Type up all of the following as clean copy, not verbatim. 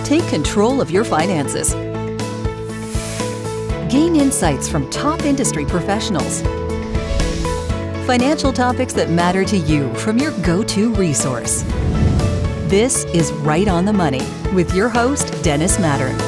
Take control of your finances. Gain insights from top industry professionals. Financial topics that matter to you from your go-to resource. This is Right on the Money with your host, Dennis Mattern.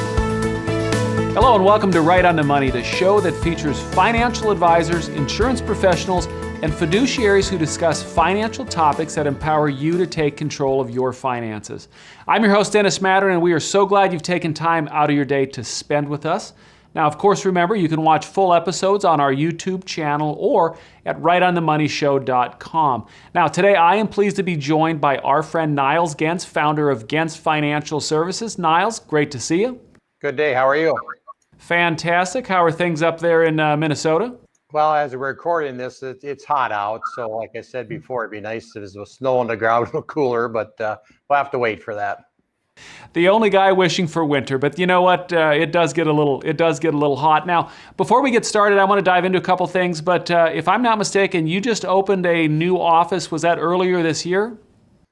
Hello and welcome to Right on the Money, the show that features financial advisors, insurance professionals, and fiduciaries who discuss financial topics that empower you to take control of your finances. I'm your host, Dennis Mattern, and we are so glad you've taken time out of your day to spend with us. Now, of course, remember, you can watch full episodes on our YouTube channel or at rightonthemoneyshow.com. Now, today I am pleased to be joined by our friend Nyles Gentz, founder of Gentz Financial Services. Nyles, great to see you. Good day. How are you? Fantastic. How are things up there in Minnesota? Well, as we're recording this, it's hot out. So like I said before, it'd be nice if there's snow on the ground, a little cooler, but we'll have to wait for that. The only guy wishing for winter, but you know what? It does get a little hot. Now, before we get started, I want to dive into a couple things, but if I'm not mistaken, you just opened a new office. Was that earlier this year?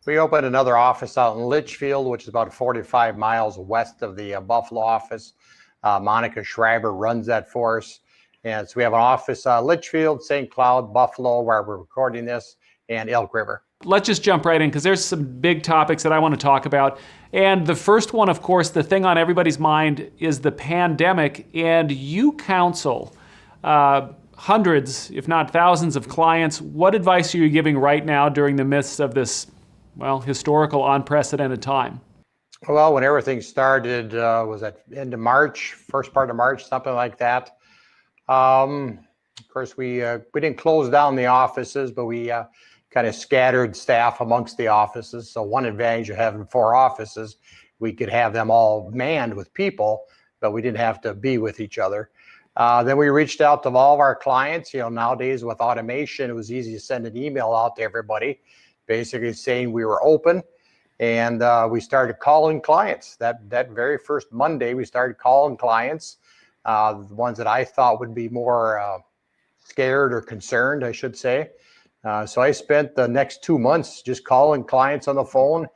We opened another office out in Litchfield, which is about 45 miles west of the Buffalo office. Monica Schreiber runs that for us. And so we have an office, Litchfield, St. Cloud, Buffalo, where we're recording this, and Elk River. Let's just jump right in because there's some big topics that I want to talk about. And the first one, of course, the thing on everybody's mind is the pandemic. And you counsel hundreds, if not thousands of clients. What advice are you giving right now during the midst of this, historical, unprecedented time? Well, when everything started, was at end of March, first part of March, something like that. Of course, we didn't close down the offices, but we kind of scattered staff amongst the offices. So one advantage of having 4 offices, we could have them all manned with people, but we didn't have to be with each other. Then we reached out to all of our clients. Nowadays with automation, it was easy to send an email out to everybody, basically saying we were open. And we started calling clients. That very first Monday, we started calling clients. The ones that I thought would be more scared or concerned, I should say. So I spent the next 2 months just calling clients on the phone.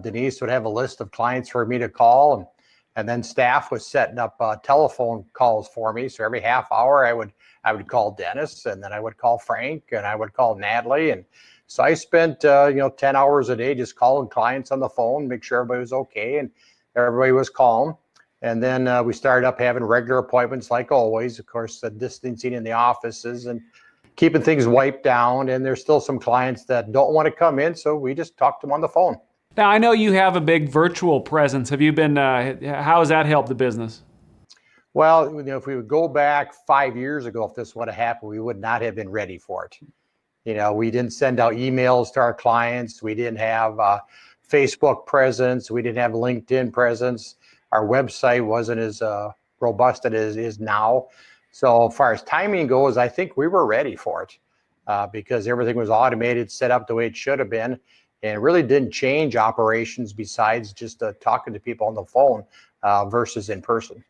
Denise would have a list of clients for me to call, and then staff was setting up telephone calls for me. So every half hour I would call Dennis, and then I would call Frank, and I would call Natalie. And so I spent 10 hours a day just calling clients on the phone, make sure everybody was okay and everybody was calm. And then we started up having regular appointments like always, of course, the distancing in the offices and keeping things wiped down. And there's still some clients that don't want to come in, so we just talk to them on the phone. Now, I know you have a big virtual presence. Have you been, how has that helped the business? Well, if we would go back 5 years ago, if this would have happened, we would not have been ready for it. We didn't send out emails to our clients. We didn't have Facebook presence. We didn't have LinkedIn presence. Our website wasn't as robust as it is now. So as far as timing goes, I think we were ready for it because everything was automated, set up the way it should have been, and really didn't change operations besides just talking to people on the phone versus in person.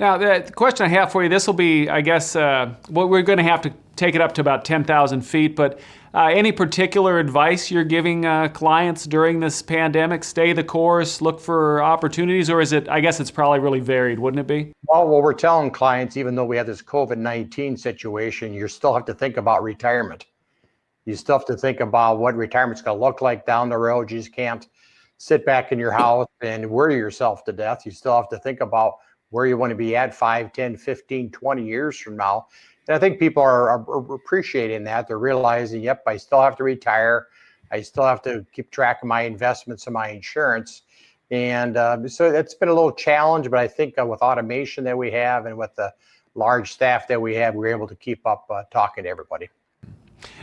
Now, the question I have for you, this will be, I guess, we're going to have to take it up to about 10,000 feet, but any particular advice you're giving clients during this pandemic? Stay the course, look for opportunities, or is it, I guess it's probably really varied, wouldn't it be? Well, what we're telling clients, even though we have this COVID-19 situation, you still have to think about retirement. You still have to think about what retirement's going to look like down the road. You just can't sit back in your house and worry yourself to death. You still have to think about where you want to be at 5, 10, 15, 20 years from now. And I think people are appreciating that. They're realizing, yep, I still have to retire. I still have to keep track of my investments and my insurance. And so it's been a little challenge, but I think with automation that we have and with the large staff that we have, we're able to keep up talking to everybody.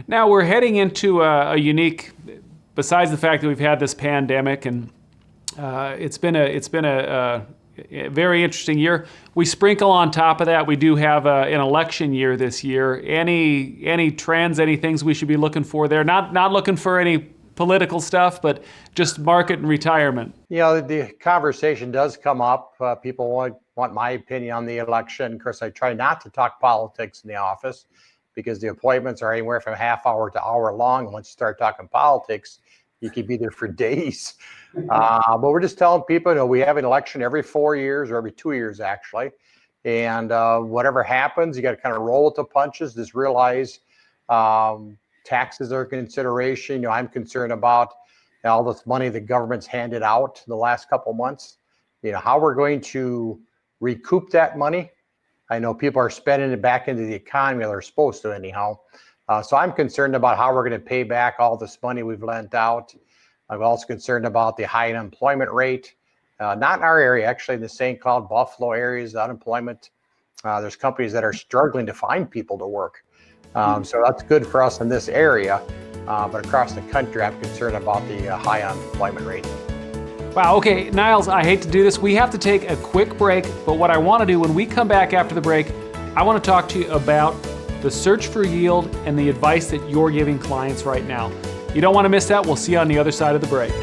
Now we're heading into a unique, besides the fact that we've had this pandemic and it's been a very interesting year. We sprinkle on top of that, we do have an election year this year. Any trends, any things we should be looking for there? Not looking for any political stuff, but just market and retirement. The conversation does come up. People want my opinion on the election. Of course, I try not to talk politics in the office because the appointments are anywhere from half hour to hour long. Once you start talking politics, You could be there for days. But we're just telling people, we have an election every 4 years or every 2 years, actually. And whatever happens, you got to kind of roll with the punches. Just realize taxes are a consideration. I'm concerned about all this money the government's handed out the last couple months. How we're going to recoup that money. I know people are spending it back into the economy, they're supposed to anyhow. So I'm concerned about how we're going to pay back all this money we've lent out. I'm also concerned about the high unemployment rate. Not in our area, actually, in the St. Cloud, Buffalo areas, unemployment. There's companies that are struggling to find people to work. So that's good for us in this area. But across the country, I'm concerned about the high unemployment rate. Wow, okay, Nyles, I hate to do this. We have to take a quick break, but what I want to do when we come back after the break, I want to talk to you about the search for yield and the advice that you're giving clients right now. You don't want to miss that. We'll see you on the other side of the break.